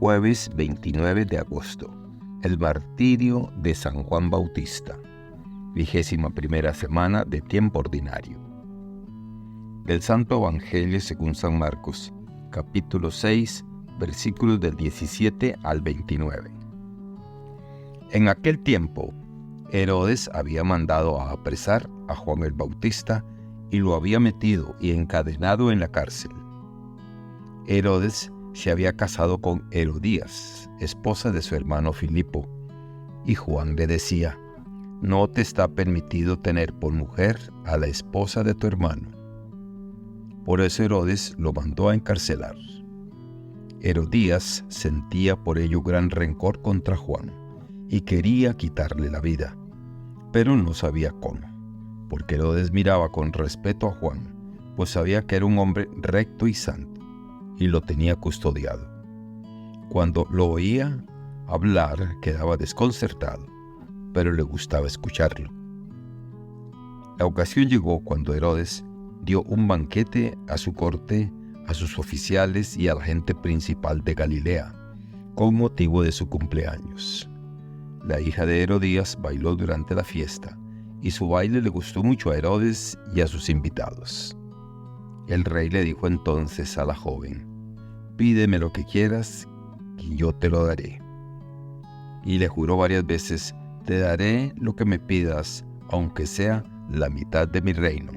Jueves 29 de agosto, el martirio de San Juan Bautista, 21ª semana de tiempo ordinario. Del Santo Evangelio según San Marcos, capítulo 6, versículos del 17 al 29. En aquel tiempo, Herodes había mandado a apresar a Juan el Bautista y lo había metido y encadenado en la cárcel. Herodes se había casado con Herodías, esposa de su hermano Filipo, y Juan le decía: «No te está permitido tener por mujer a la esposa de tu hermano». Por eso Herodes lo mandó a encarcelar. Herodías sentía por ello gran rencor contra Juan y quería quitarle la vida, pero no sabía cómo, porque Herodes miraba con respeto a Juan, pues sabía que era un hombre recto y santo, y lo tenía custodiado. Cuando lo oía hablar quedaba desconcertado, pero le gustaba escucharlo. La ocasión llegó cuando Herodes dio un banquete a su corte, a sus oficiales y a la gente principal de Galilea, con motivo de su cumpleaños. La hija de Herodías bailó durante la fiesta, y su baile le gustó mucho a Herodes y a sus invitados. El rey le dijo entonces a la joven: «Pídeme lo que quieras, y yo te lo daré». Y le juró varias veces: «Te daré lo que me pidas, aunque sea la mitad de mi reino».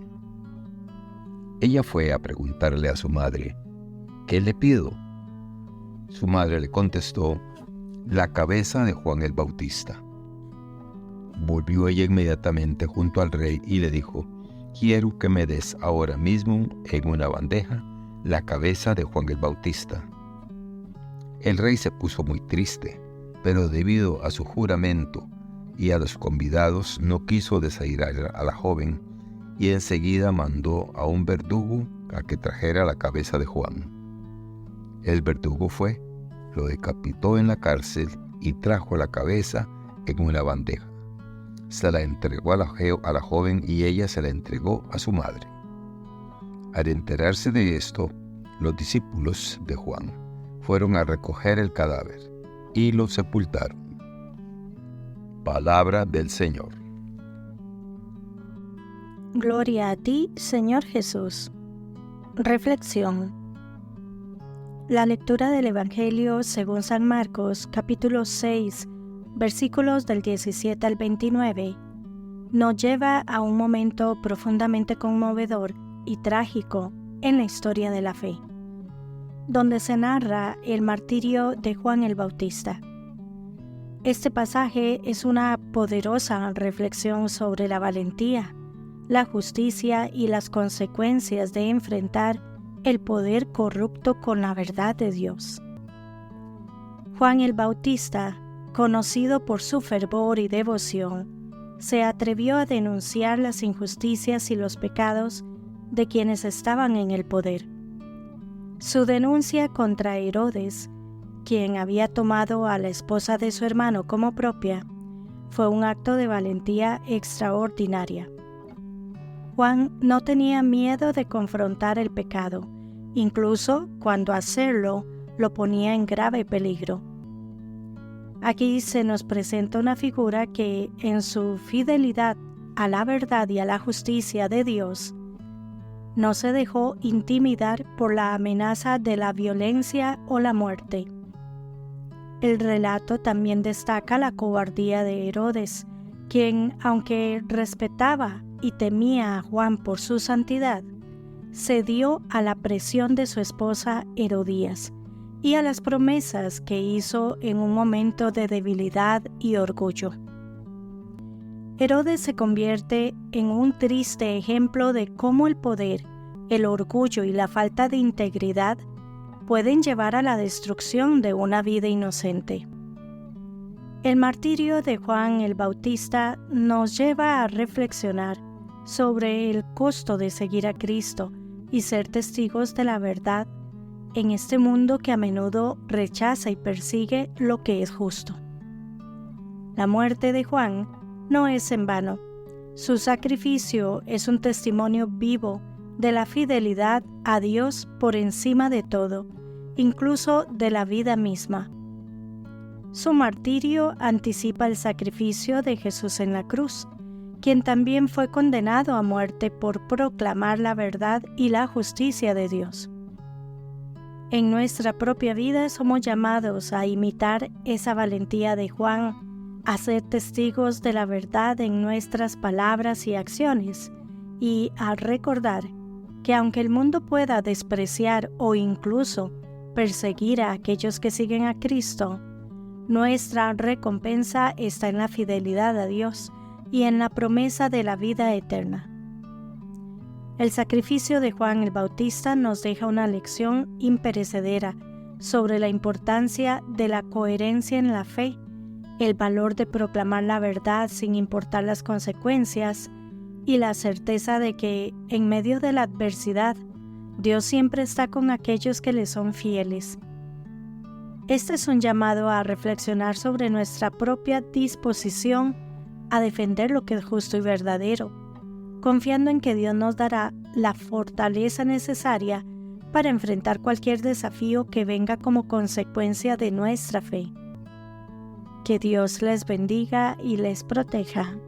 Ella fue a preguntarle a su madre: «¿Qué le pido?». Su madre le contestó: «La cabeza de Juan el Bautista». Volvió ella inmediatamente junto al rey y le dijo: «Quiero que me des ahora mismo en una bandeja la cabeza de Juan el Bautista». El rey se puso muy triste, pero debido a su juramento y a los convidados no quiso desairar a la joven, y enseguida mandó a un verdugo a que trajera la cabeza de Juan. El verdugo fue, lo decapitó en la cárcel y trajo la cabeza en una bandeja. Se la entregó a la joven y ella se la entregó a su madre. Al enterarse de esto, los discípulos de Juan fueron a recoger el cadáver y lo sepultaron. Palabra del Señor. Gloria a ti, Señor Jesús. Reflexión. La lectura del Evangelio según San Marcos, capítulo 6, versículos del 17 al 29, nos lleva a un momento profundamente conmovedor y trágico en la historia de la fe, donde se narra el martirio de Juan el Bautista. Este pasaje es una poderosa reflexión sobre la valentía, la justicia y las consecuencias de enfrentar el poder corrupto con la verdad de Dios. Juan el Bautista, conocido por su fervor y devoción, se atrevió a denunciar las injusticias y los pecados de quienes estaban en el poder. Su denuncia contra Herodes, quien había tomado a la esposa de su hermano como propia, fue un acto de valentía extraordinaria. Juan no tenía miedo de confrontar el pecado, incluso cuando hacerlo lo ponía en grave peligro. Aquí se nos presenta una figura que, en su fidelidad a la verdad y a la justicia de Dios, no se dejó intimidar por la amenaza de la violencia o la muerte. El relato también destaca la cobardía de Herodes, quien, aunque respetaba y temía a Juan por su santidad, cedió a la presión de su esposa Herodías y a las promesas que hizo en un momento de debilidad y orgullo. Herodes se convierte en un triste ejemplo de cómo el poder, el orgullo y la falta de integridad pueden llevar a la destrucción de una vida inocente. El martirio de Juan el Bautista nos lleva a reflexionar sobre el costo de seguir a Cristo y ser testigos de la verdad en este mundo que a menudo rechaza y persigue lo que es justo. La muerte de Juan no es en vano. Su sacrificio es un testimonio vivo de la fidelidad a Dios por encima de todo incluso de la vida misma. Su martirio anticipa el sacrificio de Jesús en la cruz, quien también fue condenado a muerte por proclamar la verdad y la justicia de Dios. En nuestra propia vida somos llamados a imitar esa valentía de Juan, a ser testigos de la verdad en nuestras palabras y acciones, y a recordar que aunque el mundo pueda despreciar o incluso perseguir a aquellos que siguen a Cristo, nuestra recompensa está en la fidelidad a Dios y en la promesa de la vida eterna. El sacrificio de Juan el Bautista nos deja una lección imperecedera sobre la importancia de la coherencia en la fe, el valor de proclamar la verdad sin importar las consecuencias y la certeza de que, en medio de la adversidad, Dios siempre está con aquellos que le son fieles. Este es un llamado a reflexionar sobre nuestra propia disposición a defender lo que es justo y verdadero, confiando en que Dios nos dará la fortaleza necesaria para enfrentar cualquier desafío que venga como consecuencia de nuestra fe. Que Dios les bendiga y les proteja.